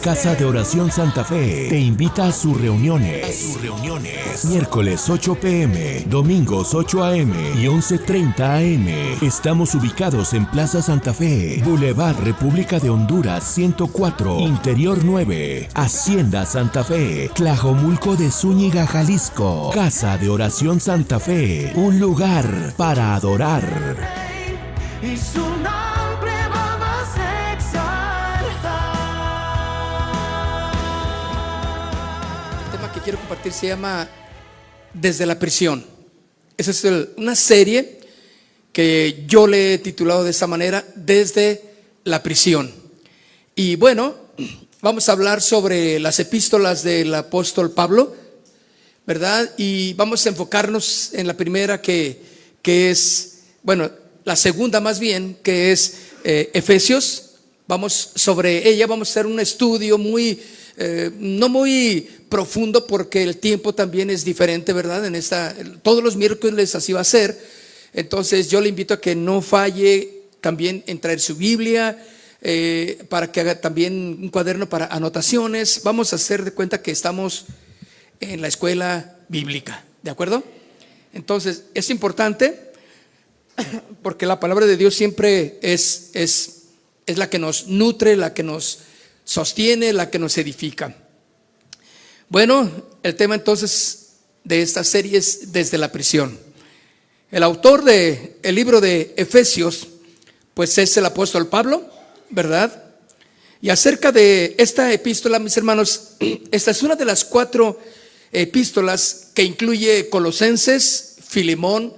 Casa de Oración Santa Fe te invita a sus reuniones. Miércoles 8 p.m., domingos 8 a.m. y 11:30 a.m. Estamos ubicados en Plaza Santa Fe, Boulevard República de Honduras 104, Interior 9, Hacienda Santa Fe, Tlajomulco de Zúñiga, Jalisco. Casa de Oración Santa Fe, un lugar para adorar. Y su nombre vamos a exaltar. El tema que quiero compartir se llama Desde la prisión. Esa es una serie que yo le he titulado de esta manera, Desde la prisión. Y bueno, vamos a hablar sobre las epístolas del apóstol Pablo, ¿verdad? Y vamos a enfocarnos en la primera que es, bueno, la segunda más bien, que es Efesios. Vamos sobre ella, vamos a hacer un estudio muy, no muy profundo porque el tiempo también es diferente, ¿verdad? Todos los miércoles así va a ser. Entonces yo le invito a que no falle también en traer su Biblia, para que haga también un cuaderno para anotaciones. Vamos a hacer de cuenta que estamos en la escuela bíblica, ¿de acuerdo? Entonces es importante porque la palabra de Dios siempre es la que nos nutre, la que nos sostiene, la que nos edifica. Bueno, el tema entonces de esta serie es Desde la prisión. El autor del libro de Efesios pues es el apóstol Pablo, ¿verdad? Y acerca de esta epístola, mis hermanos, esta es una de las 4 epístolas que incluye Colosenses, Filemón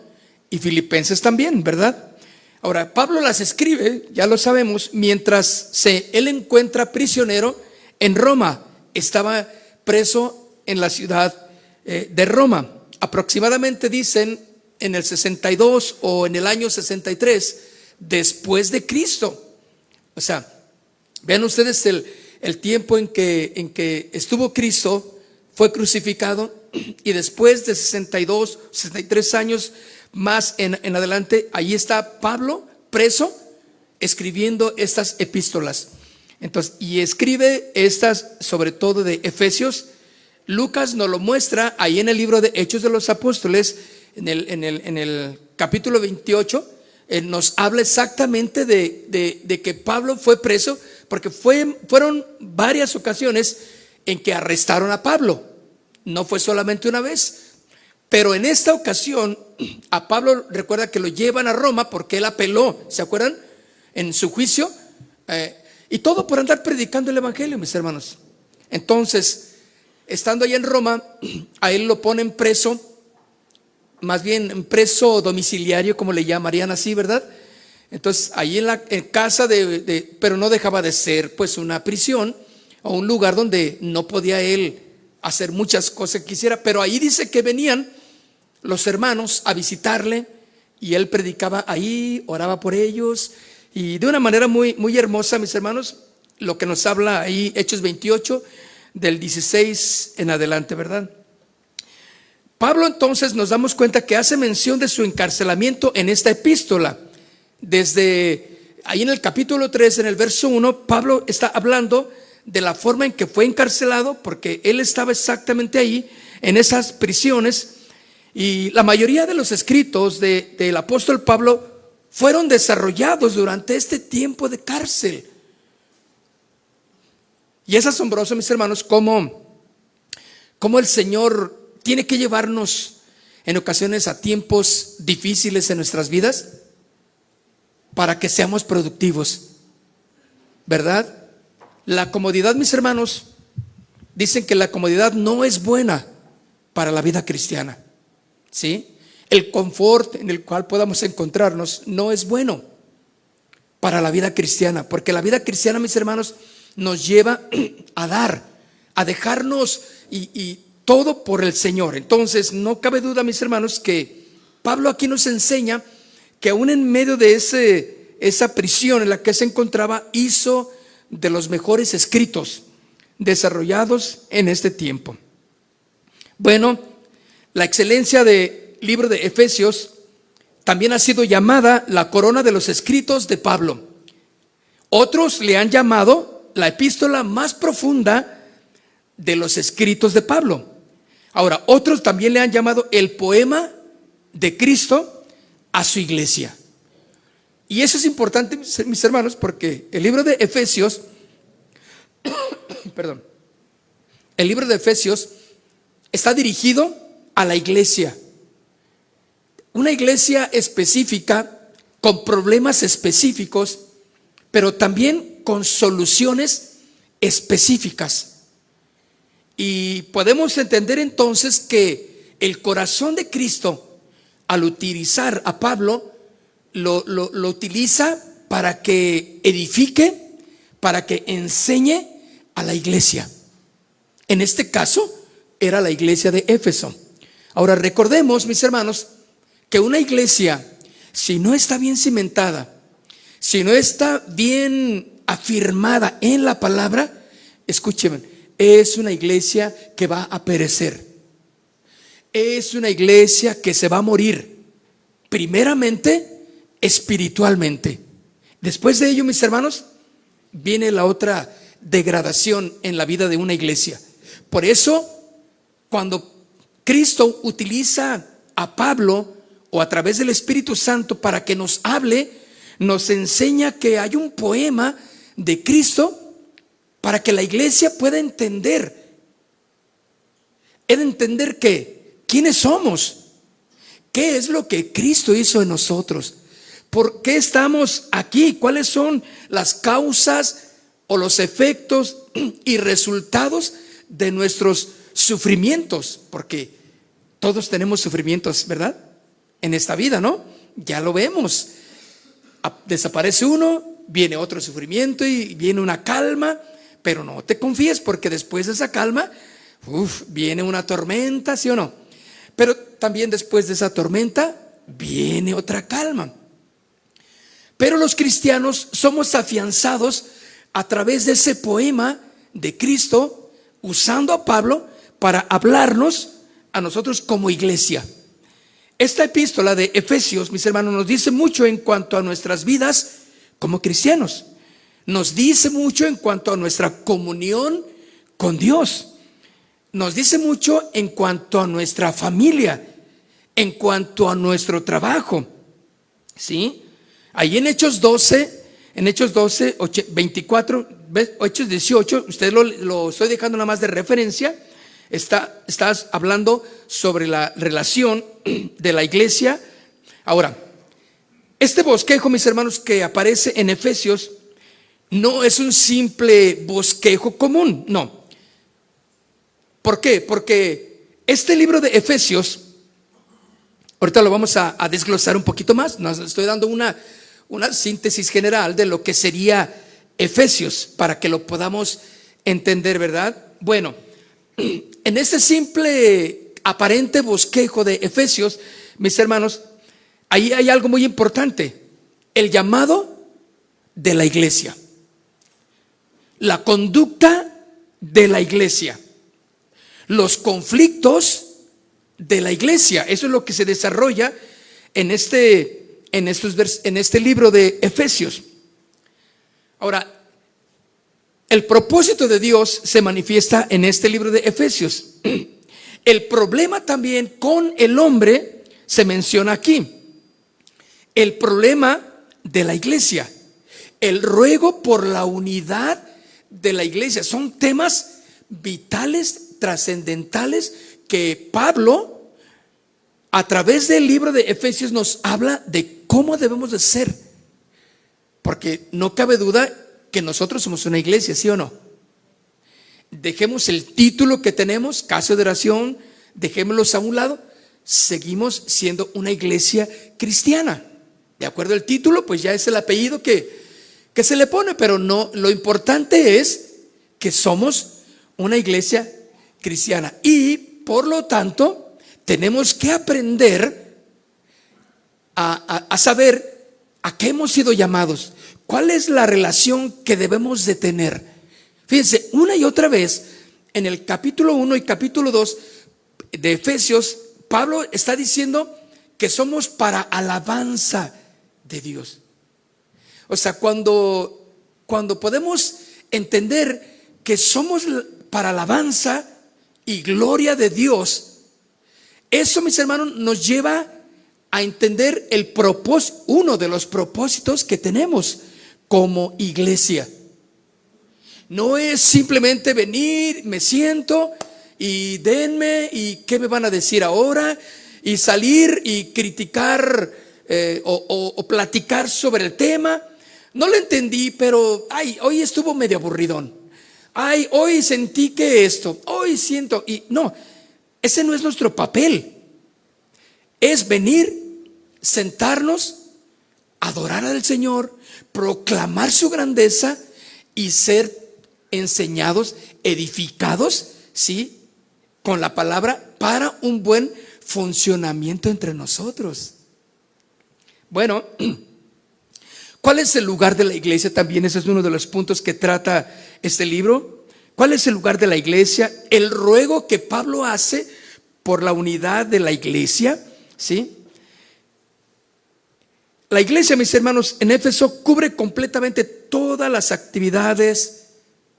y Filipenses también, ¿verdad? Ahora, Pablo las escribe, ya lo sabemos, mientras él encuentra prisionero en Roma. Estaba preso en la ciudad de Roma. Aproximadamente dicen en el 62 o en el año 63 después de Cristo. O sea, vean ustedes el tiempo en que estuvo Cristo, fue crucificado, y después de 62, 63 años más en adelante, ahí está Pablo preso escribiendo estas epístolas. Entonces, y escribe estas sobre todo de Efesios. Lucas nos lo muestra ahí en el libro de Hechos de los Apóstoles, en el capítulo 28. Nos habla exactamente de que Pablo fue preso, porque fueron varias ocasiones en que arrestaron a Pablo. No fue solamente una vez. Pero en esta ocasión a Pablo, recuerda que lo llevan a Roma porque él apeló, ¿se acuerdan? En su juicio, y todo por andar predicando el evangelio, mis hermanos. Entonces, estando allá en Roma, a él lo ponen preso, más bien preso domiciliario, como le llamarían así, ¿verdad? Entonces, ahí en casa pero no dejaba de ser pues una prisión o un lugar donde no podía él hacer muchas cosas que quisiera, pero ahí dice que venían los hermanos a visitarle y él predicaba ahí, oraba por ellos, y de una manera muy, muy hermosa, mis hermanos, lo que nos habla ahí Hechos 28 del 16 en adelante, ¿verdad? Pablo entonces nos damos cuenta que hace mención de su encarcelamiento en esta epístola. Desde ahí en el capítulo 3, en el verso 1, Pablo está hablando de la forma en que fue encarcelado, porque él estaba exactamente ahí en esas prisiones. Y la mayoría de los escritos del apóstol Pablo fueron desarrollados durante este tiempo de cárcel. Y es asombroso, mis hermanos, cómo el Señor tiene que llevarnos en ocasiones a tiempos difíciles en nuestras vidas para que seamos productivos, ¿verdad? La comodidad, mis hermanos, dicen que la comodidad no es buena para la vida cristiana, ¿sí? El confort en el cual podamos encontrarnos no es bueno para la vida cristiana, porque la vida cristiana, mis hermanos, nos lleva a dar, a dejarnos y todo por el Señor. Entonces, no cabe duda, mis hermanos, que Pablo aquí nos enseña que aún en medio de esa prisión en la que se encontraba, hizo de los mejores escritos desarrollados en este tiempo. Bueno, la excelencia del libro de Efesios también ha sido llamada la corona de los escritos de Pablo. Otros le han llamado la epístola más profunda de los escritos de Pablo. Ahora, otros también le han llamado el poema de Cristo a su iglesia. Y eso es importante, mis hermanos, porque el libro de Efesios, perdón, el libro de Efesios está dirigido a la iglesia. Una iglesia específica, con problemas específicos, pero también con soluciones específicas. Y podemos entender entonces que el corazón de Cristo, al utilizar a Pablo, lo utiliza para que edifique, para que enseñe a la iglesia. En este caso, era la iglesia de Éfeso. Ahora recordemos, mis hermanos, que una iglesia, si no está bien cimentada, si no está bien afirmada en la palabra, escúcheme, es una iglesia que va a perecer. Es una iglesia que se va a morir, primeramente espiritualmente. Después de ello, mis hermanos, viene la otra degradación en la vida de una iglesia. Por eso, cuando Cristo utiliza a Pablo o a través del Espíritu Santo para que nos hable, nos enseña que hay un poema de Cristo para que la iglesia pueda entender que quiénes somos, qué es lo que Cristo hizo en nosotros, por qué estamos aquí, cuáles son las causas o los efectos y resultados de nuestros sufrimientos, porque todos tenemos sufrimientos, ¿verdad? En esta vida, ¿no? Ya lo vemos. Desaparece uno, viene otro sufrimiento y viene una calma, pero no te confíes, porque después de esa calma, viene una tormenta, ¿sí o no? Pero también después de esa tormenta viene otra calma. Pero los cristianos somos afianzados a través de ese poema de Cristo, usando a Pablo para hablarnos a nosotros como iglesia. Esta epístola de Efesios, mis hermanos, nos dice mucho en cuanto a nuestras vidas como cristianos. Nos dice mucho en cuanto a nuestra comunión con Dios. Nos dice mucho en cuanto a nuestra familia, en cuanto a nuestro trabajo. ¿Sí? Ahí en Hechos 12, 24, Hechos 18, ustedes lo estoy dejando nada más de referencia. Estás hablando sobre la relación de la iglesia. Ahora, este bosquejo, mis hermanos, que aparece en Efesios, no es un simple bosquejo común, no. ¿Por qué? Porque este libro de Efesios, ahorita lo vamos a desglosar un poquito más. Nos estoy dando una síntesis general de lo que sería Efesios, para que lo podamos entender, ¿verdad? Bueno, en este simple aparente bosquejo de Efesios, mis hermanos, ahí hay algo muy importante: el llamado de la iglesia, la conducta de la iglesia, los conflictos de la iglesia. Eso es lo que se desarrolla en este libro de Efesios. Ahora, el propósito de Dios se manifiesta en este libro de Efesios. El problema también con el hombre se menciona aquí. El problema de la iglesia, el ruego por la unidad de la iglesia, son temas vitales, trascendentales, que Pablo, a través del libro de Efesios, nos habla de cómo debemos de ser. Porque no cabe duda que nosotros somos una iglesia, ¿sí o no? Dejemos el título que tenemos, Casa de Oración, dejémoslos a un lado. Seguimos siendo una iglesia cristiana. De acuerdo al título, pues ya es el apellido que se le pone, pero no, lo importante es que somos una iglesia cristiana. Y por lo tanto, tenemos que aprender a saber a qué hemos sido llamados, cuál es la relación que debemos de tener. Fíjense, una y otra vez, en el capítulo 1 y capítulo 2 de Efesios, Pablo está diciendo que somos para alabanza de Dios. O sea, cuando podemos entender que somos para alabanza y gloria de Dios, eso, mis hermanos, nos lleva a entender el propósito, uno de los propósitos que tenemos como iglesia. No es simplemente venir, me siento y denme, y qué me van a decir ahora, y salir y criticar o platicar sobre el tema. No lo entendí, pero hoy estuvo medio aburridón. Hoy sentí que esto, hoy siento, y no, ese no es nuestro papel. Es venir, sentarnos, adorar al Señor, proclamar su grandeza y ser enseñados, edificados, ¿sí?, con la palabra para un buen funcionamiento entre nosotros. Bueno, ¿cuál es el lugar de la iglesia? También ese es uno de los puntos que trata este libro. ¿Cuál es el lugar de la iglesia? El ruego que Pablo hace por la unidad de la iglesia, ¿sí? La iglesia, mis hermanos, en Éfeso cubre completamente todas las actividades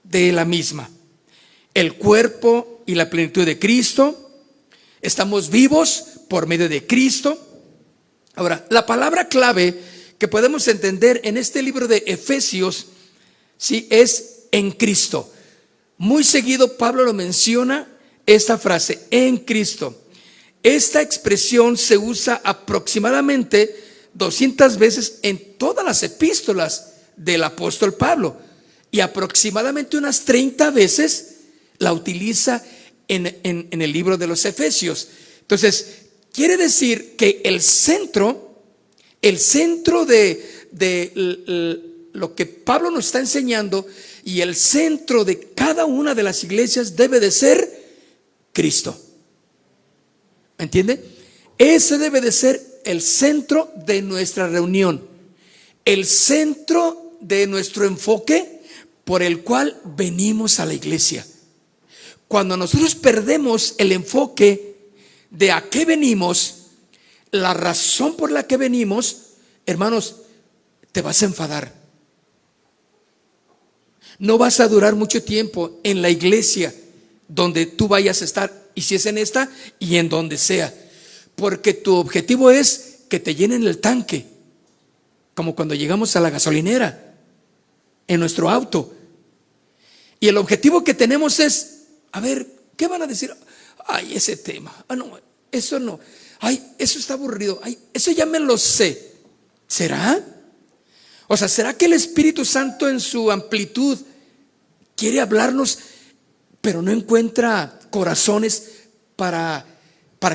de la misma. El cuerpo y la plenitud de Cristo. Estamos vivos por medio de Cristo. Ahora, la palabra clave que podemos entender en este libro de Efesios, sí, es en Cristo. Muy seguido Pablo lo menciona, esta frase, en Cristo. Esta expresión se usa aproximadamente 200 veces en todas las epístolas del apóstol Pablo, y aproximadamente unas 30 veces la utiliza en el libro de los Efesios. Entonces, quiere decir que el centro de lo que Pablo nos está enseñando, y el centro de cada una de las iglesias debe de ser Cristo. ¿Me entiende? Ese debe de ser el centro de nuestra reunión, el centro de nuestro enfoque por el cual venimos a la iglesia. Cuando nosotros perdemos el enfoque de a qué venimos, la razón por la que venimos, hermanos, te vas a enfadar. No vas a durar mucho tiempo en la iglesia donde tú vayas a estar, y si es en esta y en donde sea, porque tu objetivo es que te llenen el tanque, como cuando llegamos a la gasolinera en nuestro auto, y el objetivo que tenemos es, a ver, ¿qué van a decir? Ese tema, no, eso no, eso está aburrido, eso ya me lo sé. ¿Será? O sea, ¿será que el Espíritu Santo en su amplitud quiere hablarnos, pero no encuentra corazones para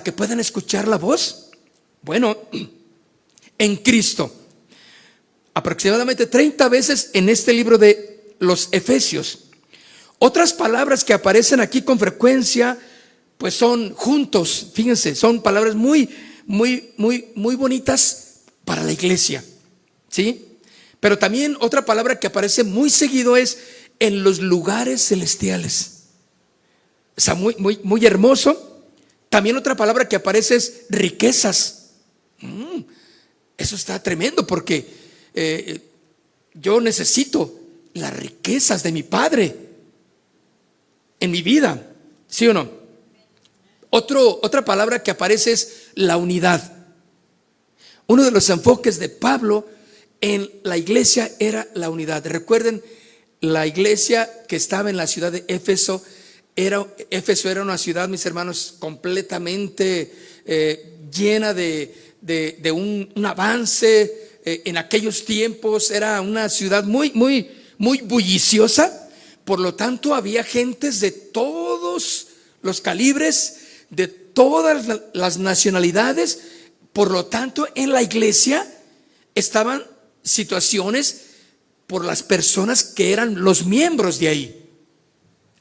que puedan escuchar la voz? Bueno, en Cristo, aproximadamente 30 veces en este libro de los Efesios. Otras palabras que aparecen aquí con frecuencia, pues son juntos. Fíjense, son palabras muy bonitas para la iglesia, ¿sí? Pero también otra palabra que aparece muy seguido es en los lugares celestiales. O sea, muy hermoso. También otra palabra que aparece es riquezas. Eso está tremendo, porque yo necesito las riquezas de mi Padre en mi vida, ¿sí o no? Otra palabra que aparece es la unidad. Uno de los enfoques de Pablo en la iglesia era la unidad. Recuerden, la iglesia que estaba en la ciudad de Éfeso era una ciudad, mis hermanos, completamente llena de un avance. En aquellos tiempos era una ciudad muy bulliciosa. Por lo tanto, había gentes de todos los calibres, de todas las nacionalidades. Por lo tanto, en la iglesia estaban situaciones por las personas que eran los miembros de ahí.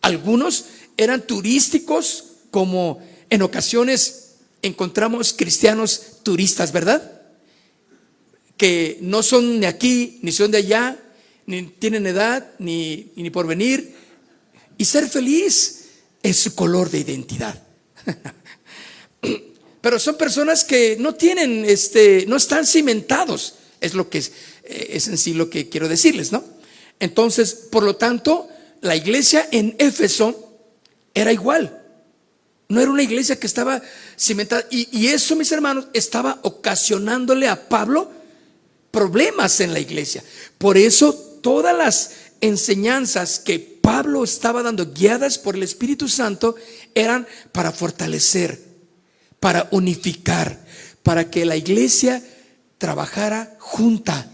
Algunos eran turísticos, como en ocasiones encontramos cristianos turistas, ¿verdad? Que no son de aquí, ni son de allá, ni tienen edad, ni porvenir. Y ser feliz es su color de identidad. Pero son personas que no tienen, no están cimentados. Es lo que es en sí lo que quiero decirles, ¿no? Entonces, por lo tanto, la iglesia en Éfeso era igual. No era una iglesia que estaba cimentada. Y eso, mis hermanos, estaba ocasionándole a Pablo problemas en la iglesia. Por eso todas las enseñanzas que Pablo estaba dando, guiadas por el Espíritu Santo, eran para fortalecer, para unificar, para que la iglesia trabajara junta,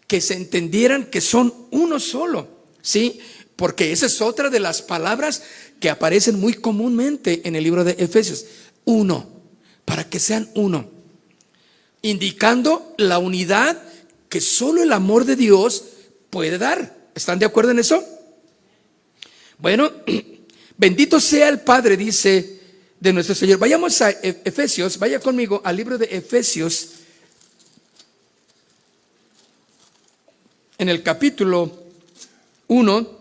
que se entendieran que son uno solo, ¿sí? Porque esa es otra de las palabras que aparecen muy comúnmente en el libro de Efesios. Uno, para que sean uno, indicando la unidad que solo el amor de Dios puede dar. ¿Están de acuerdo en eso? Bueno, bendito sea el Padre, dice, de nuestro Señor. Vayamos a Efesios, vaya conmigo al libro de Efesios, en el capítulo 1.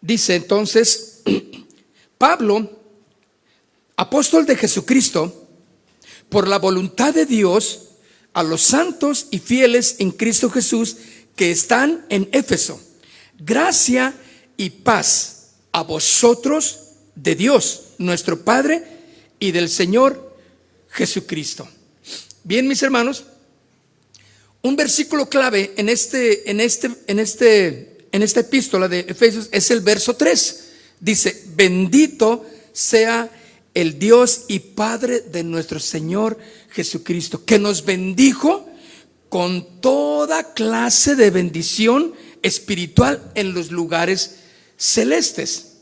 Dice entonces, Pablo, apóstol de Jesucristo, por la voluntad de Dios, a los santos y fieles en Cristo Jesús que están en Éfeso, gracia y paz a vosotros de Dios, nuestro Padre, y del Señor Jesucristo. Bien, mis hermanos, un versículo clave en esta epístola de Efesios es el verso 3. Dice: bendito sea el Dios y Padre de nuestro Señor Jesucristo, que nos bendijo con toda clase de bendición espiritual en los lugares celestes.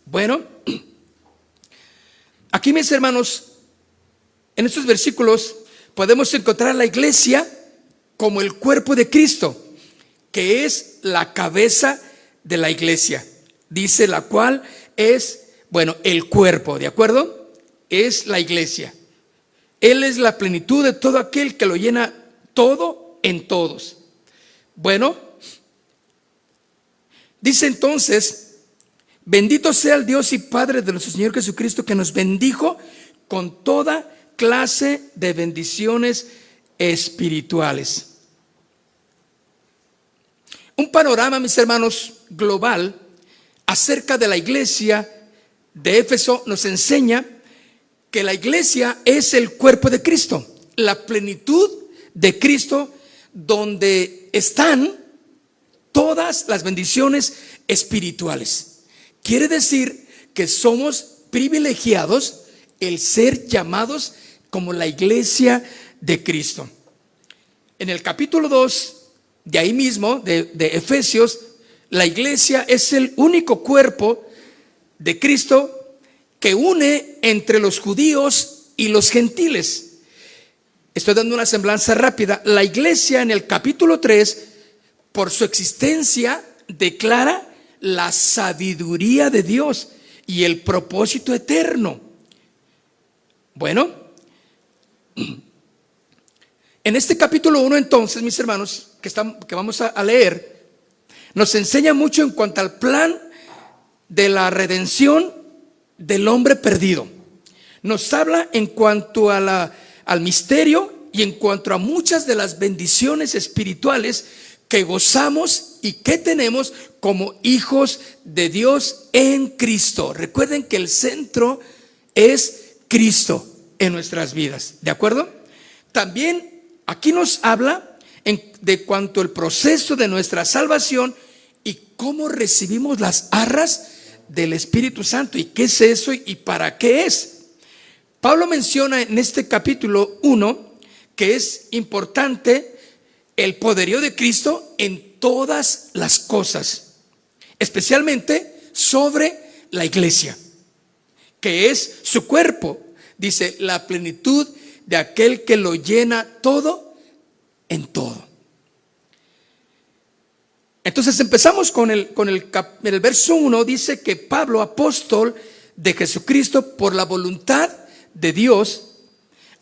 Bueno, aquí, mis hermanos, en estos versículos podemos encontrar a la iglesia como el cuerpo de Cristo, que es la cabeza de la iglesia, dice, la cual es, bueno, el cuerpo, ¿de acuerdo? Es la iglesia. Él es la plenitud de todo aquel que lo llena todo en todos. Bueno, dice entonces: bendito sea el Dios y Padre de nuestro Señor Jesucristo, que nos bendijo con toda clase de bendiciones espirituales. Un panorama, mis hermanos, global acerca de la iglesia de Éfeso nos enseña que la iglesia es el cuerpo de Cristo, la plenitud de Cristo, donde están todas las bendiciones espirituales. Quiere decir que somos privilegiados el ser llamados como la iglesia de Cristo. En el capítulo 2 de ahí mismo, de Efesios, la iglesia es el único cuerpo de Cristo que une entre los judíos y los gentiles. Estoy dando una semblanza rápida. La iglesia en el capítulo 3, por su existencia, declara la sabiduría de Dios y el propósito eterno. Bueno, en este capítulo 1 entonces, mis hermanos, que vamos a leer, nos enseña mucho en cuanto al plan de la redención del hombre perdido. Nos habla en cuanto a al misterio y en cuanto a muchas de las bendiciones espirituales que gozamos y que tenemos como hijos de Dios en Cristo. Recuerden que el centro es Cristo en nuestras vidas, ¿de acuerdo? También aquí nos habla de cuanto al proceso de nuestra salvación y cómo recibimos las arras del Espíritu Santo y qué es eso y para qué es. Pablo menciona en este capítulo 1 que es importante el poderío de Cristo en todas las cosas, especialmente sobre la iglesia, que es su cuerpo. Dice, la plenitud de aquel que lo llena todo en todo. Entonces empezamos con el verso 1, dice que Pablo, apóstol de Jesucristo por la voluntad de Dios,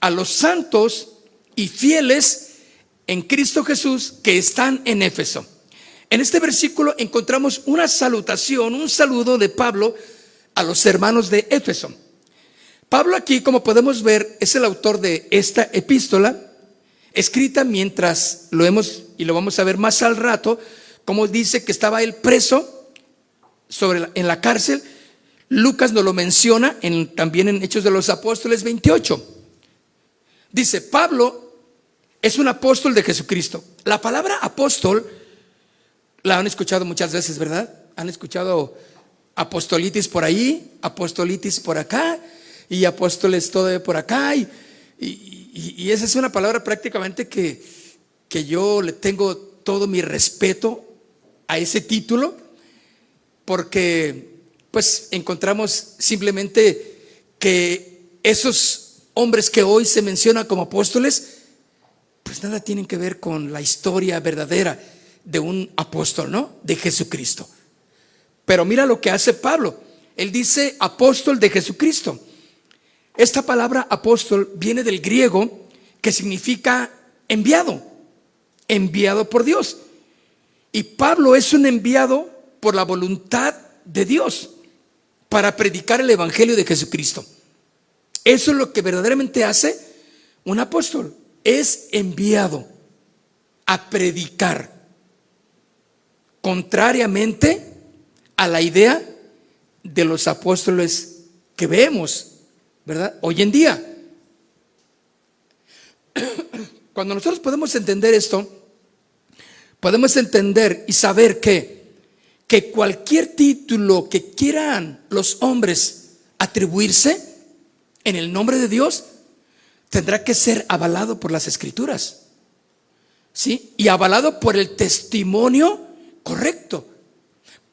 a los santos y fieles en Cristo Jesús que están en Éfeso. En este versículo encontramos una salutación, un saludo de Pablo a los hermanos de Éfeso. Pablo aquí, como podemos ver, es el autor de esta epístola, escrita mientras lo vamos a ver más al rato, como dice que estaba él preso en la cárcel. Lucas nos lo menciona también en Hechos de los Apóstoles 28. Dice, Pablo es un apóstol de Jesucristo. La palabra apóstol la han escuchado muchas veces, ¿verdad? Han escuchado apostolitis por ahí, apostolitis por acá, y apóstoles todo por acá, y esa es una palabra prácticamente que yo le tengo todo mi respeto a ese título, porque pues encontramos simplemente que esos hombres que hoy se mencionan como apóstoles, pues nada tienen que ver con la historia verdadera de un apóstol, ¿no? De Jesucristo. Pero mira lo que hace Pablo. Él dice apóstol de Jesucristo. Esta palabra apóstol viene del griego, que significa enviado, enviado por Dios. Y Pablo es un enviado por la voluntad de Dios para predicar el evangelio de Jesucristo. Eso es lo que verdaderamente hace un apóstol, es enviado a predicar, contrariamente a la idea de los apóstoles que vemos, ¿verdad? Hoy en día. Cuando nosotros podemos entender esto, podemos entender y saber que cualquier título que quieran los hombres atribuirse en el nombre de Dios tendrá que ser avalado por las Escrituras, ¿sí? Y avalado por el testimonio correcto.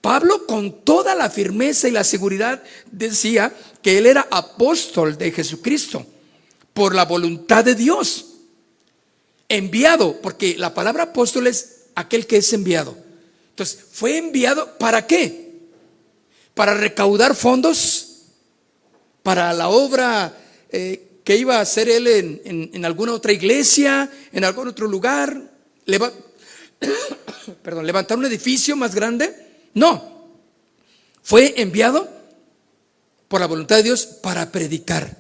Pablo, con toda la firmeza y la seguridad, decía que él era apóstol de Jesucristo por la voluntad de Dios, enviado, porque la palabra apóstol es aquel que es enviado. Entonces, ¿fue enviado para qué? Para recaudar fondos para la obra que iba a hacer él en alguna otra iglesia, en algún otro lugar, levantar un edificio más grande. No, fue enviado por la voluntad de Dios para predicar,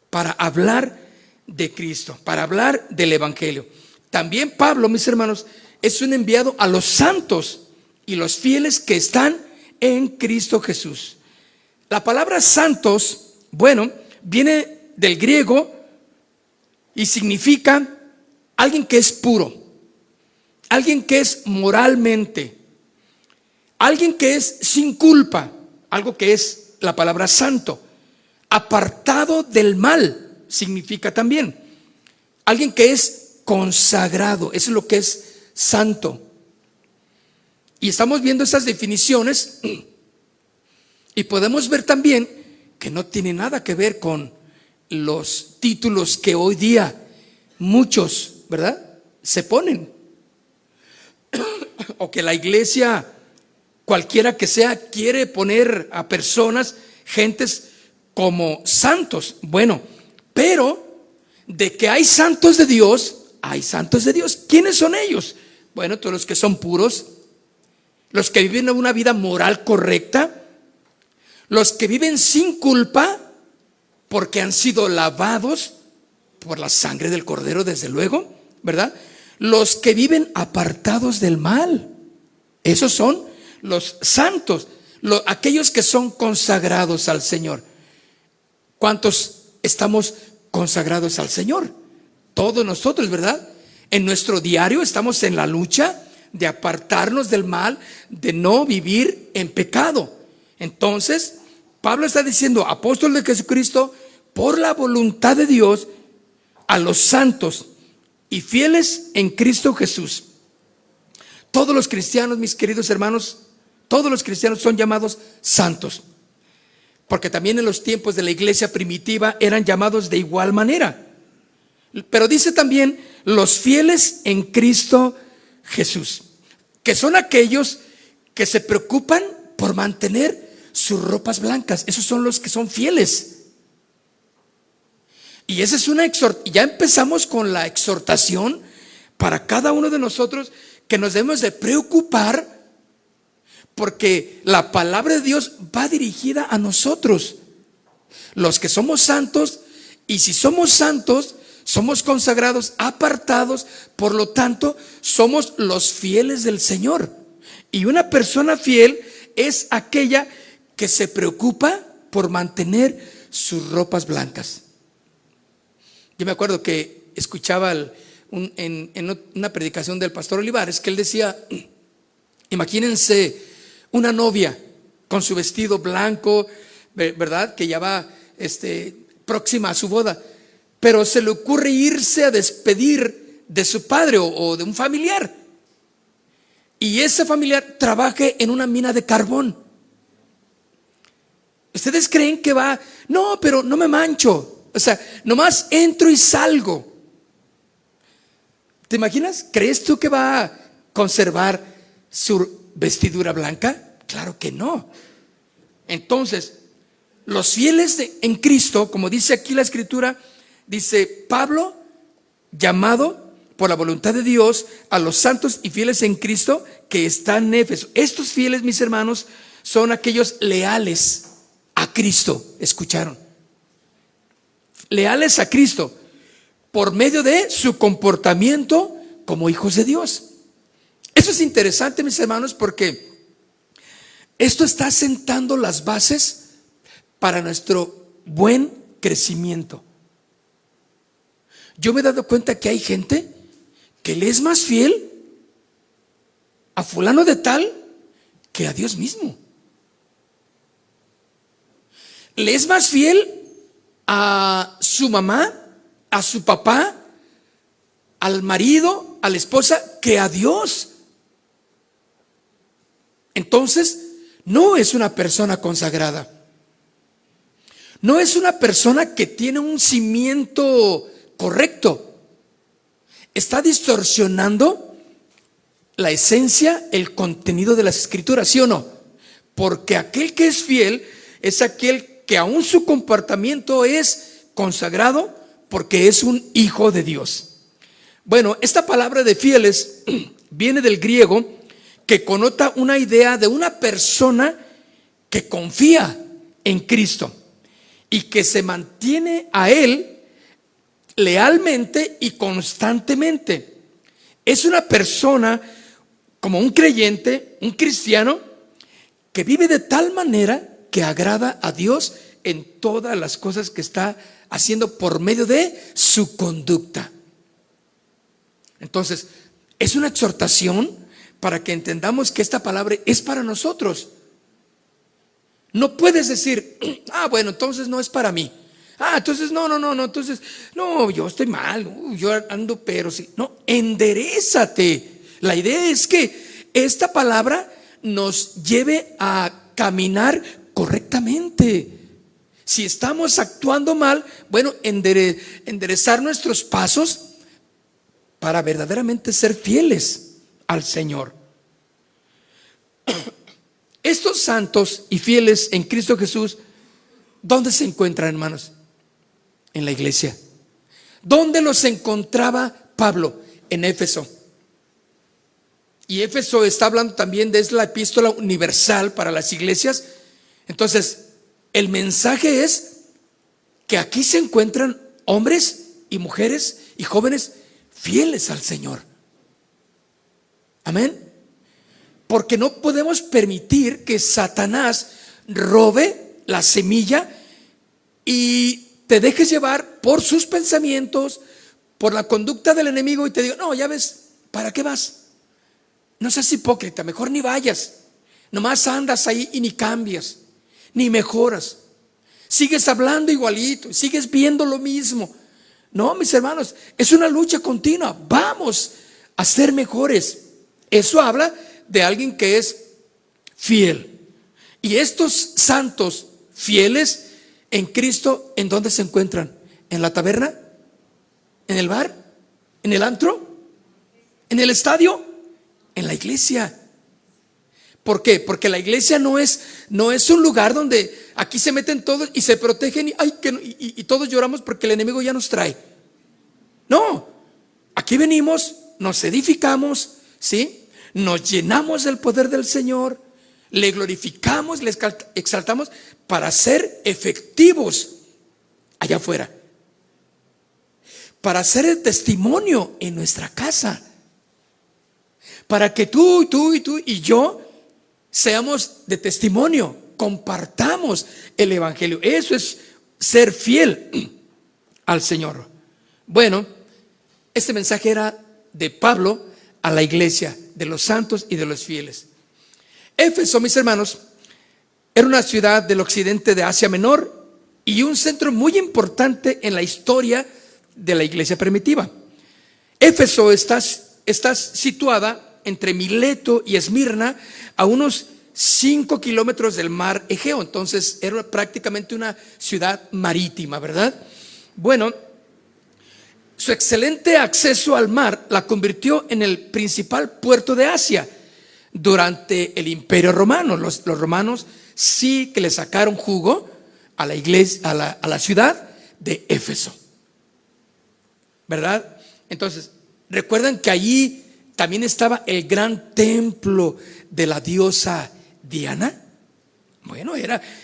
para hablar de Cristo, para hablar del evangelio. También Pablo, mis hermanos, es un enviado a los santos y los fieles que están en Cristo Jesús. La palabra santos, bueno, viene del griego y significa alguien que es puro, alguien que es moralmente, alguien que es sin culpa, algo que es la palabra santo, apartado del mal, significa también, alguien que es consagrado, eso es lo que es santo. Y estamos viendo esas definiciones y podemos ver también que no tiene nada que ver con los títulos que hoy día muchos, ¿verdad?, se ponen, o que la iglesia, cualquiera que sea, quiere poner a personas, gentes como santos. Bueno, pero de que hay santos de Dios, hay santos de Dios. ¿Quiénes son ellos? Bueno, todos los que son puros, los que viven una vida moral correcta, los que viven sin culpa porque han sido lavados por la sangre del Cordero, desde luego, ¿verdad? Los que viven apartados del mal, esos son los santos, aquellos que son consagrados al Señor. ¿Cuántos estamos consagrados al Señor? Todos nosotros, ¿verdad? En nuestro diario estamos en la lucha de apartarnos del mal, de no vivir en pecado. Entonces, Pablo está diciendo, apóstol de Jesucristo, por la voluntad de Dios, a los santos y fieles en Cristo Jesús. Todos los cristianos, mis queridos hermanos, todos los cristianos son llamados santos, porque también en los tiempos de la iglesia primitiva eran llamados de igual manera. Pero dice también los fieles en Cristo Jesús. que son aquellos que se preocupan por mantener sus ropas blancas. Esos son los que son fieles. Y esa es una exhortación. Ya empezamos con la exhortación para cada uno de nosotros, que nos debemos de preocupar, porque la palabra de Dios va dirigida a nosotros, los que somos santos. Y si somos santos, somos consagrados, apartados, por lo tanto somos los fieles del Señor. Y una persona fiel es aquella que se preocupa por mantener sus ropas blancas. Yo me acuerdo que escuchaba en una predicación del pastor Olivares, que él decía: imagínense una novia con su vestido blanco, ¿verdad?, que ya va próxima a su boda, pero se le ocurre irse a despedir de su padre o de un familiar, y ese familiar trabaje en una mina de carbón. ¿Ustedes creen que va? No, pero no me mancho, o sea, nomás entro y salgo. ¿Te imaginas? ¿Crees tú que va a conservar su vestidura blanca? Claro que no. Entonces, los fieles en Cristo, como dice aquí la Escritura, dice Pablo, llamado por la voluntad de Dios a los santos y fieles en Cristo que están en Éfeso. Estos fieles, mis hermanos, son aquellos leales a Cristo. ¿Escucharon? Leales a Cristo por medio de su comportamiento como hijos de Dios. Eso es interesante, mis hermanos, porque esto está sentando las bases para nuestro buen crecimiento. Yo me he dado cuenta que hay gente que le es más fiel a fulano de tal que a Dios mismo. Le es más fiel a su mamá, a su papá, al marido, a la esposa, que a Dios. Entonces, no es una persona consagrada. No es una persona que tiene un cimiento correcto. Está distorsionando la esencia, el contenido de las Escrituras, ¿sí o no? Porque aquel que es fiel es aquel que aún su comportamiento es consagrado, porque es un hijo de Dios. Bueno, esta palabra de fieles viene del griego, que conota una idea de una persona que confía en Cristo y que se mantiene a Él lealmente y constantemente. Es una persona como un creyente, un cristiano, que vive de tal manera que agrada a Dios en todas las cosas que está haciendo por medio de su conducta. Entonces, es una exhortación para que entendamos que esta palabra es para nosotros. No puedes decir, bueno, entonces no es para mí. Entonces no, entonces, no, yo estoy mal, yo ando, pero sí. No, enderézate. La idea es que esta palabra nos lleve a caminar correctamente. Si estamos actuando mal, bueno, enderezar nuestros pasos para verdaderamente ser fieles al Señor. Estos santos y fieles en Cristo Jesús, ¿dónde se encuentran, hermanos? En la iglesia. ¿Dónde los encontraba Pablo? En Éfeso. Y Éfeso está hablando también de la epístola universal para las iglesias. Entonces, el mensaje es que aquí se encuentran hombres y mujeres y jóvenes fieles al Señor. Amén. Porque no podemos permitir que Satanás robe la semilla y te dejes llevar por sus pensamientos, por la conducta del enemigo, y te diga, no, ya ves, ¿para qué vas? No seas hipócrita, mejor ni vayas. Nomás andas ahí y ni cambias, ni mejoras. Sigues hablando igualito, sigues viendo lo mismo. No, mis hermanos, es una lucha continua. Vamos a ser mejores. Eso habla de alguien que es fiel. Y estos santos fieles en Cristo, ¿en dónde se encuentran? ¿En la taberna? ¿En el bar? ¿En el antro? ¿En el estadio? En la iglesia. ¿Por qué? Porque la iglesia no es un lugar donde aquí se meten todos y se protegen y todos lloramos porque el enemigo ya nos trae. No, aquí venimos, nos edificamos, ¿sí? Nos llenamos del poder del Señor, le glorificamos, le exaltamos para ser efectivos allá afuera, para ser el testimonio en nuestra casa, para que tú y yo seamos de testimonio, compartamos el evangelio. Eso es ser fiel al Señor. Bueno, este mensaje era de Pablo a la iglesia, de los santos y de los fieles. Éfeso, mis hermanos, era una ciudad del occidente de Asia Menor y un centro muy importante en la historia de la iglesia primitiva. Éfeso está situada entre Mileto y Esmirna, a unos 5 kilómetros del mar Egeo. Entonces era prácticamente una ciudad marítima, ¿verdad? Bueno, su excelente acceso al mar la convirtió en el principal puerto de Asia durante el Imperio Romano. Los romanos sí que le sacaron jugo a la iglesia, a la ciudad de Éfeso, ¿verdad? Entonces, recuerdan que allí también estaba el gran templo de la diosa Diana. Bueno,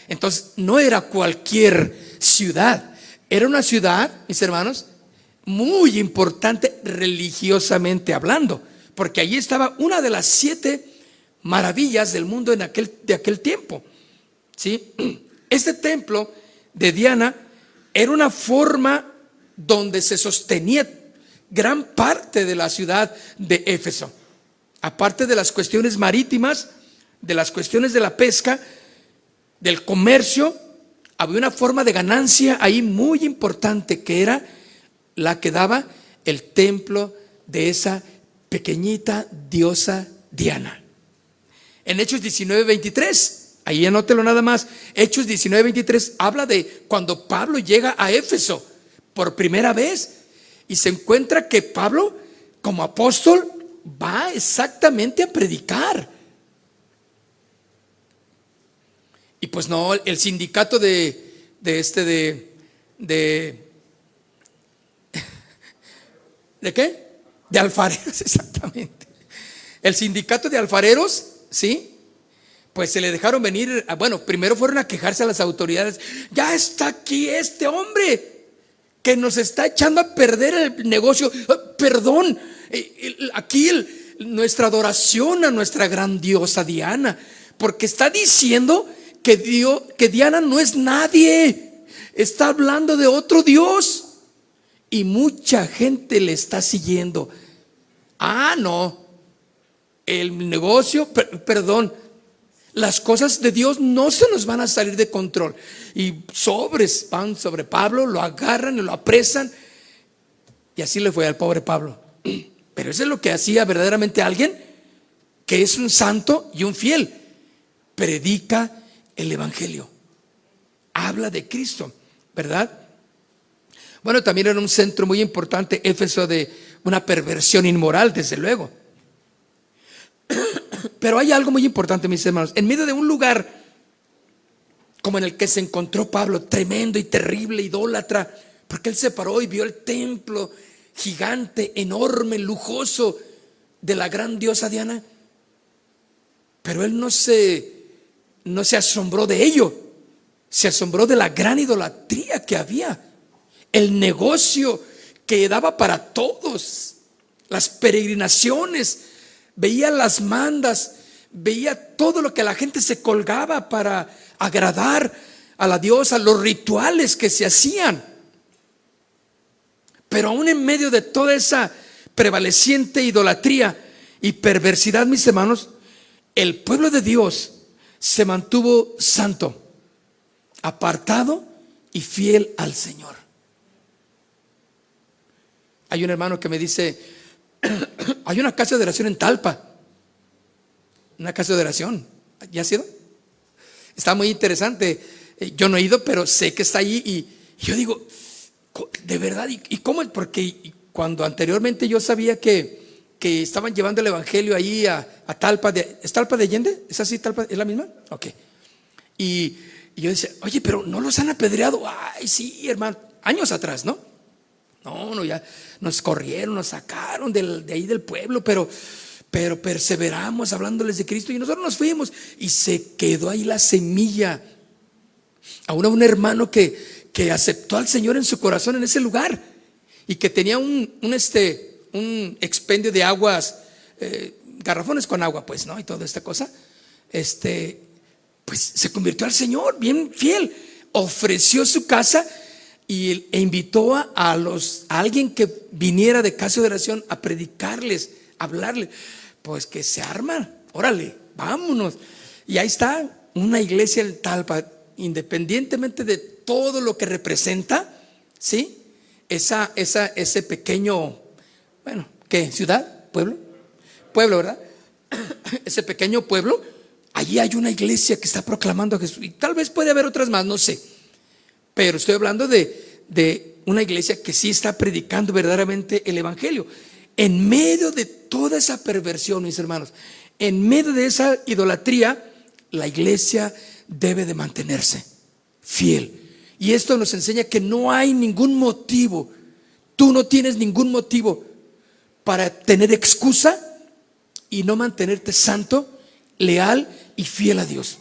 entonces no era cualquier ciudad, era una ciudad, mis hermanos, muy importante religiosamente hablando, porque allí estaba una de las 7 maravillas del mundo de aquel tiempo, ¿sí? Este templo de Diana era una forma donde se sostenía gran parte de la ciudad de Éfeso. Aparte de las cuestiones marítimas, de las cuestiones de la pesca, del comercio, había una forma de ganancia ahí muy importante, que era la que daba el templo de esa pequeñita diosa Diana. En Hechos 19:23, ahí anótelo nada más, Hechos 19:23 habla de cuando Pablo llega a Éfeso por primera vez y se encuentra que Pablo, como apóstol, va exactamente a predicar. Y pues no, el sindicato de qué? De alfareros, exactamente. El sindicato de alfareros, ¿sí? Pues se le dejaron venir, bueno, primero fueron a quejarse a las autoridades. Ya está aquí este hombre que nos está echando a perder el negocio. Perdón, aquí nuestra adoración a nuestra gran diosa Diana, porque está diciendo que Diana no es nadie, está hablando de otro Dios y mucha gente le está siguiendo. No, el negocio, perdón, las cosas de Dios no se nos van a salir de control. Y van sobre Pablo, lo agarran y lo apresan. Y así le fue al pobre Pablo. Pero eso es lo que hacía verdaderamente alguien que es un santo y un fiel. Predica el evangelio, habla de Cristo, ¿verdad? Bueno, también era un centro muy importante, Éfeso, de una perversión inmoral, desde luego. Pero hay algo muy importante, mis hermanos. En medio de un lugar como en el que se encontró Pablo, tremendo y terrible, idólatra, porque él se paró y vio el templo gigante, enorme, lujoso de la gran diosa Diana. Pero él no se asombró de ello, se asombró de la gran idolatría que había, el negocio que daba para todos, las peregrinaciones, veía las mandas, veía todo lo que la gente se colgaba para agradar a la diosa, los rituales que se hacían. Pero aún en medio de toda esa prevaleciente idolatría y perversidad, mis hermanos, el pueblo de Dios se mantuvo santo, apartado y fiel al Señor. Hay un hermano que me dice: hay una casa de oración en Talpa. Una casa de oración. ¿Ya has ido? Está muy interesante. Yo no he ido, pero sé que está allí. Y yo digo, ¿de verdad? ¿Y cómo? Porque cuando anteriormente yo sabía que que estaban llevando el evangelio ahí a Talpa de, ¿es Talpa de Allende? ¿Es así Talpa? ¿Es la misma? Ok. Y yo decía, oye, pero no los han apedreado. Ay, sí, hermano, años atrás, ¿no? No, ya nos corrieron, nos sacaron de ahí del pueblo, pero perseveramos hablándoles de Cristo y nosotros nos fuimos y se quedó ahí la semilla. Aún a un hermano que aceptó al Señor en su corazón en ese lugar y que tenía un expendio de aguas, garrafones con agua, pues, ¿no? Y toda esta cosa, pues se convirtió al Señor, bien fiel, ofreció su casa e invitó a alguien que viniera de casa de oración a predicarles, a hablarles. Pues que se arman, órale, vámonos. Y ahí está una iglesia en Talpa, independientemente de todo lo que representa, ¿sí? Ese pequeño, bueno, ¿qué? ¿Ciudad? ¿Pueblo? Pueblo, ¿verdad? Ese pequeño pueblo, allí hay una iglesia que está proclamando a Jesús. Y tal vez puede haber otras más, no sé. Pero estoy hablando de una iglesia que sí está predicando verdaderamente el evangelio. En medio de toda esa perversión, mis hermanos, en medio de esa idolatría, la iglesia debe de mantenerse fiel. Y esto nos enseña que no hay ningún motivo, tú no tienes ningún motivo para tener excusa y no mantenerte santo, leal y fiel a Dios.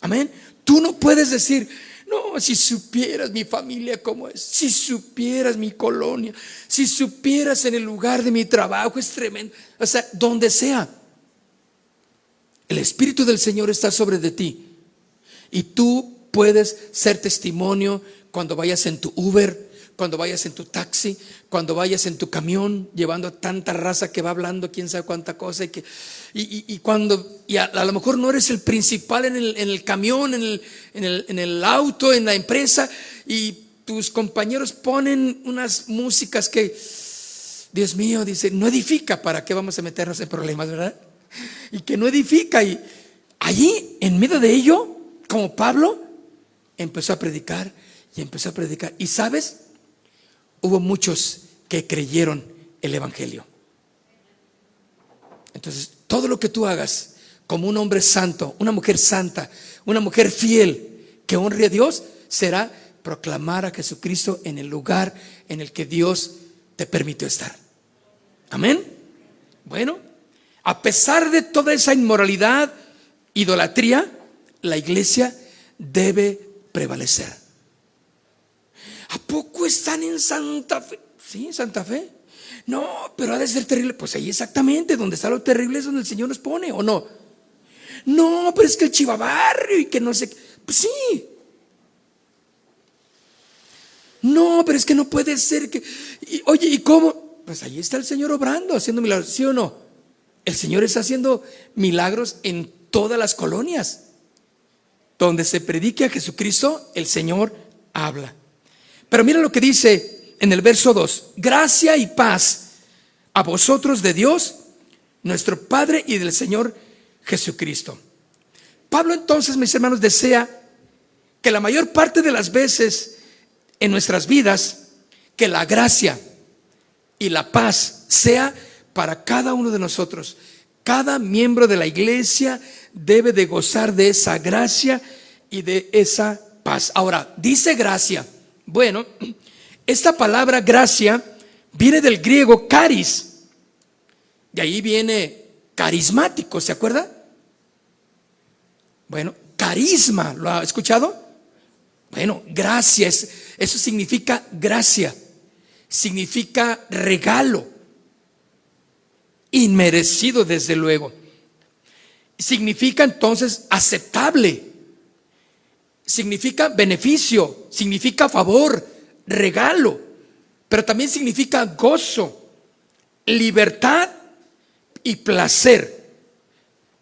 Amén. Tú no puedes decir, no, si supieras mi familia cómo es, si supieras mi colonia, si supieras en el lugar de mi trabajo, es tremendo. O sea, donde sea, el Espíritu del Señor está sobre de ti. Y tú puedes ser testimonio cuando vayas en tu Uber, cuando vayas en tu taxi, cuando vayas en tu camión, llevando a tanta raza que va hablando quién sabe cuánta cosa. Y a lo mejor no eres el principal en el camión, en el auto, en la empresa, y tus compañeros ponen unas músicas que, Dios mío, dice, no edifica. ¿Para qué vamos a meternos en problemas, verdad? Y que no edifica. Y allí, en medio de ello, como Pablo, empezó a predicar y empezó a predicar. Y sabes, hubo muchos que creyeron el evangelio. Entonces, todo lo que tú hagas como un hombre santo, una mujer santa, una mujer fiel que honre a Dios, será proclamar a Jesucristo en el lugar en el que Dios te permitió estar. Amén. Bueno, a pesar de toda esa inmoralidad, idolatría, la iglesia debe prevalecer. ¿A poco están en Santa Fe? Sí, Santa Fe. No, pero ha de ser terrible. Pues ahí exactamente, donde está lo terrible es donde el Señor nos pone, ¿o no? No, pero es que el chivabarrio y que no sé qué. Pues sí. No, pero es que no puede ser que. Oye, ¿y cómo? Pues ahí está el Señor obrando, haciendo milagros, ¿sí o no? El Señor está haciendo milagros en todas las colonias. Donde se predique a Jesucristo, el Señor habla. Pero mira lo que dice en el verso 2: gracia y paz a vosotros de Dios, nuestro Padre, y del Señor Jesucristo. Pablo entonces, mis hermanos, desea que la mayor parte de las veces en nuestras vidas, que la gracia y la paz sea para cada uno de nosotros. Cada miembro de la iglesia debe de gozar de esa gracia y de esa paz. Ahora, dice gracia. Bueno, esta palabra gracia viene del griego caris. De ahí viene carismático, ¿se acuerda? Bueno, carisma, ¿lo ha escuchado? Bueno, gracia, eso significa gracia, significa regalo, inmerecido desde luego. Significa entonces aceptable, significa beneficio, significa favor, regalo, pero también significa gozo, libertad y placer.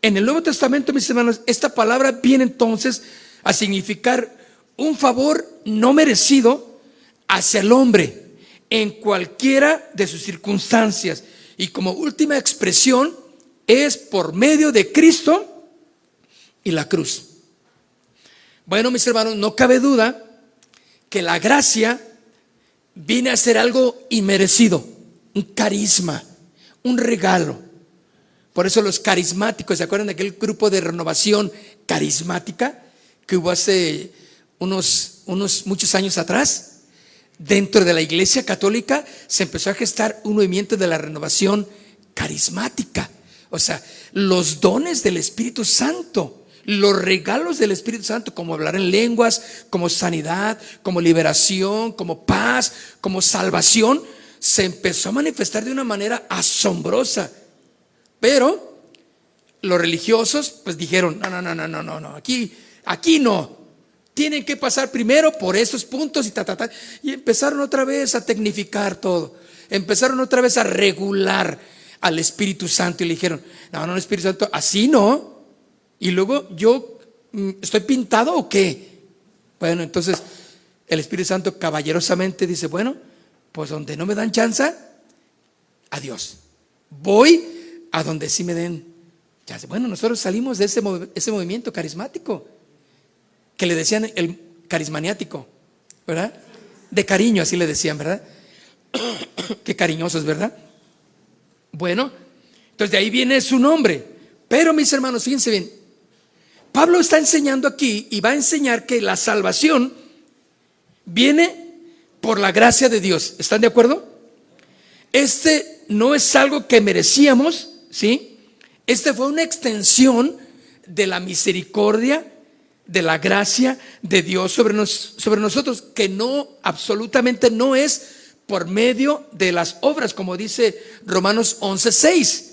En el Nuevo Testamento, mis hermanos, esta palabra viene entonces a significar un favor no merecido hacia el hombre en cualquiera de sus circunstancias, y como última expresión es por medio de Cristo y la cruz. Bueno, mis hermanos, no cabe duda que la gracia viene a ser algo inmerecido, un carisma, un regalo. Por eso los carismáticos, ¿se acuerdan de aquel grupo de renovación carismática que hubo hace muchos años atrás? Dentro de la Iglesia Católica se empezó a gestar un movimiento de la renovación carismática. O sea, los dones del Espíritu Santo, los regalos del Espíritu Santo, como hablar en lenguas, como sanidad, como liberación, como paz, como salvación, se empezó a manifestar de una manera asombrosa. Pero los religiosos pues dijeron, no, aquí no. Tienen que pasar primero por esos puntos y empezaron otra vez a tecnificar todo. Empezaron otra vez a regular al Espíritu Santo y le dijeron, no, Espíritu Santo, así no. Y luego yo, ¿estoy pintado o qué? Bueno, entonces el Espíritu Santo caballerosamente dice, bueno, pues donde no me dan chance, adiós. Voy a donde sí me den chance. Bueno, nosotros salimos de ese movimiento carismático, que le decían el carismaniático, ¿verdad? De cariño, así le decían, ¿verdad? Qué cariñosos, ¿verdad? Bueno, entonces de ahí viene su nombre. Pero mis hermanos, fíjense bien, Pablo está enseñando aquí y va a enseñar que la salvación viene por la gracia de Dios. ¿Están de acuerdo? Este no es algo que merecíamos, ¿sí? Este fue una extensión de la misericordia, de la gracia de Dios sobre nosotros, que no, absolutamente no es por medio de las obras, como dice Romanos 11:6.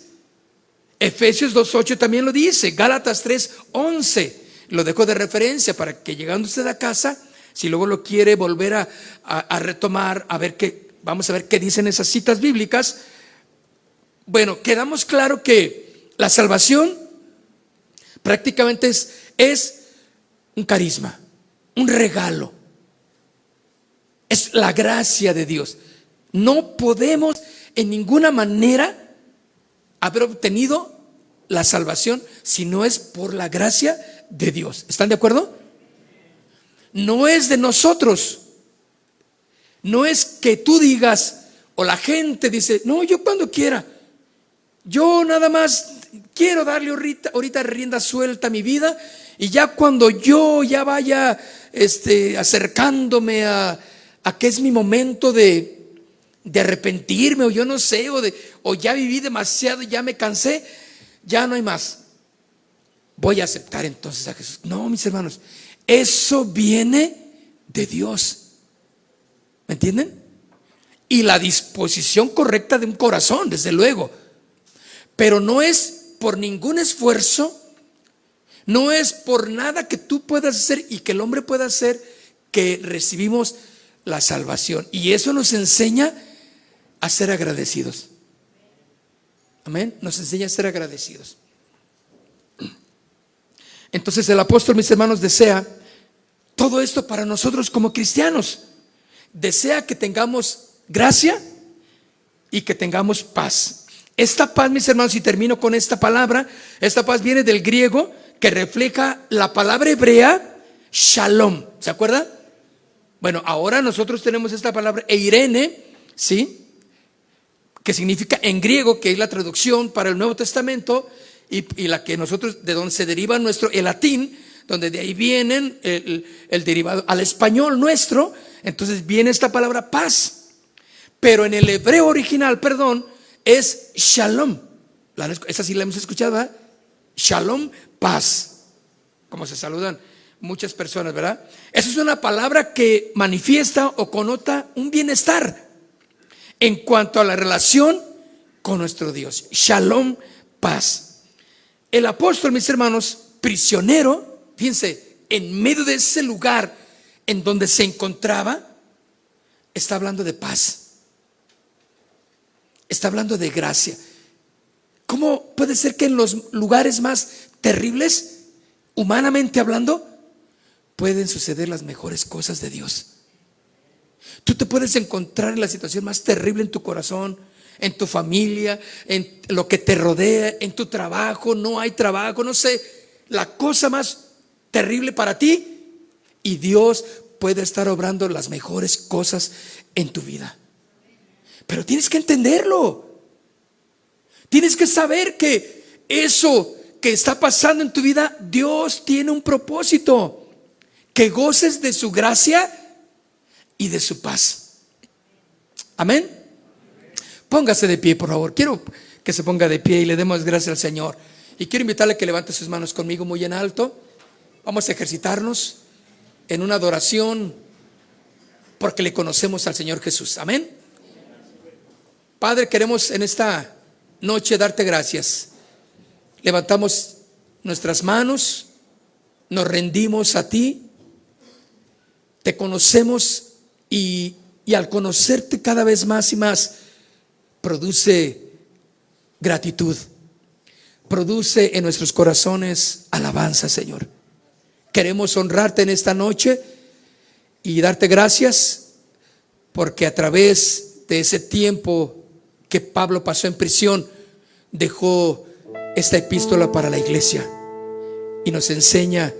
Efesios 2:8 también lo dice, Gálatas 3:11. Lo dejo de referencia para que llegando usted a casa, si luego lo quiere volver a retomar, vamos a ver qué dicen esas citas bíblicas. Bueno, quedamos claro que la salvación prácticamente es un carisma, un regalo. Es la gracia de Dios. No podemos en ninguna manera haber obtenido la salvación si no es por la gracia de Dios. ¿Están de acuerdo? No es de nosotros. No es que tú digas o la gente dice, no, yo cuando quiera, yo nada más quiero darle ahorita rienda suelta a mi vida, y ya cuando yo ya vaya acercándome a que es mi momento de arrepentirme, o yo no sé, o ya viví demasiado, ya me cansé, ya no hay más, voy a aceptar entonces a Jesús. No, mis hermanos, eso viene de Dios. ¿Me entienden? Y la disposición correcta de un corazón, desde luego. Pero no es por ningún esfuerzo, no es por nada que tú puedas hacer y que el hombre pueda hacer que recibimos la salvación. Y eso nos enseña a ser agradecidos. Amén. Nos enseña a ser agradecidos. Entonces el apóstol, mis hermanos, desea todo esto para nosotros como cristianos. Desea que tengamos gracia y que tengamos paz. Esta paz, mis hermanos, y termino con esta palabra, esta paz viene del griego, que refleja la palabra hebrea shalom. ¿Se acuerda? Bueno, ahora nosotros tenemos esta palabra eirene, ¿sí? Que significa en griego, que es la traducción para el Nuevo Testamento, y la que nosotros, de donde se deriva el latín, donde de ahí vienen el derivado al español nuestro. Entonces viene esta palabra paz, pero en el hebreo original, es shalom. Esa sí la hemos escuchado, ¿verdad? Shalom, paz, como se saludan muchas personas, ¿verdad? Esa es una palabra que manifiesta o connota un bienestar en cuanto a la relación con nuestro Dios. Shalom, paz. El apóstol, mis hermanos, prisionero, fíjense, en medio de ese lugar en donde se encontraba, está hablando de paz, está hablando de gracia. ¿Cómo puede ser que en los lugares más terribles, humanamente hablando, pueden suceder las mejores cosas de Dios? Tú te puedes encontrar en la situación más terrible en tu corazón, en tu familia, en lo que te rodea, en tu trabajo, no hay trabajo, no sé, la cosa más terrible para ti, y Dios puede estar obrando las mejores cosas en tu vida. Pero tienes que entenderlo. Tienes que saber que eso que está pasando en tu vida, Dios tiene un propósito. Que goces de su gracia y de su paz. Amén. Póngase de pie, por favor. Quiero que se ponga de pie y le demos gracias al Señor. Y quiero invitarle a que levante sus manos conmigo muy en alto. Vamos a ejercitarnos en una adoración porque le conocemos al Señor Jesús. Amén. Padre, queremos en esta noche darte gracias. Levantamos nuestras manos, nos rendimos a ti, te conocemos y al conocerte cada vez más y más, produce gratitud, produce en nuestros corazones alabanza, Señor. Queremos honrarte en esta noche y darte gracias porque a través de ese tiempo que Pablo pasó en prisión, dejó esta epístola para la iglesia y nos enseña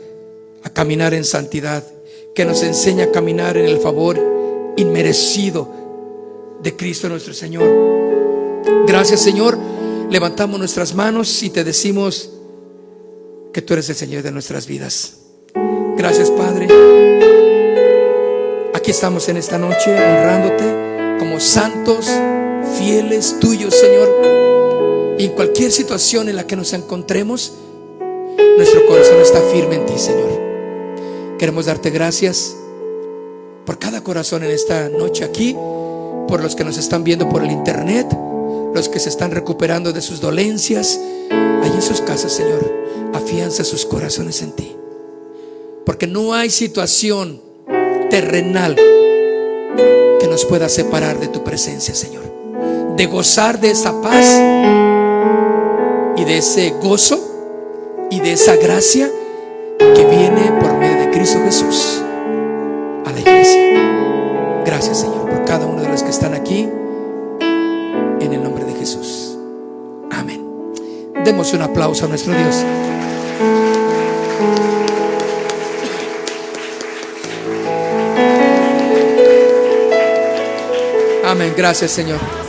a caminar en santidad, que nos enseña a caminar en el favor inmerecido de Cristo nuestro Señor. Gracias, Señor. Levantamos nuestras manos y te decimos que tú eres el Señor de nuestras vidas. Gracias, Padre. Aquí estamos en esta noche honrándote como santos, fieles tuyos, Señor. Y en cualquier situación en la que nos encontremos, nuestro corazón está firme en ti, Señor. Queremos darte gracias por cada corazón en esta noche aquí, por los que nos están viendo por el internet, los que se están recuperando de sus dolencias allí en sus casas, Señor. Afianza sus corazones en ti, porque no hay situación terrenal que nos pueda separar de tu presencia, Señor. De gozar de esa paz y de ese gozo y de esa gracia que viene por medio de Cristo Jesús a la iglesia. Gracias, Señor, por cada uno de los que están aquí, en el nombre de Jesús. Amén. Demos un aplauso a nuestro Dios. Amén. Gracias, Señor.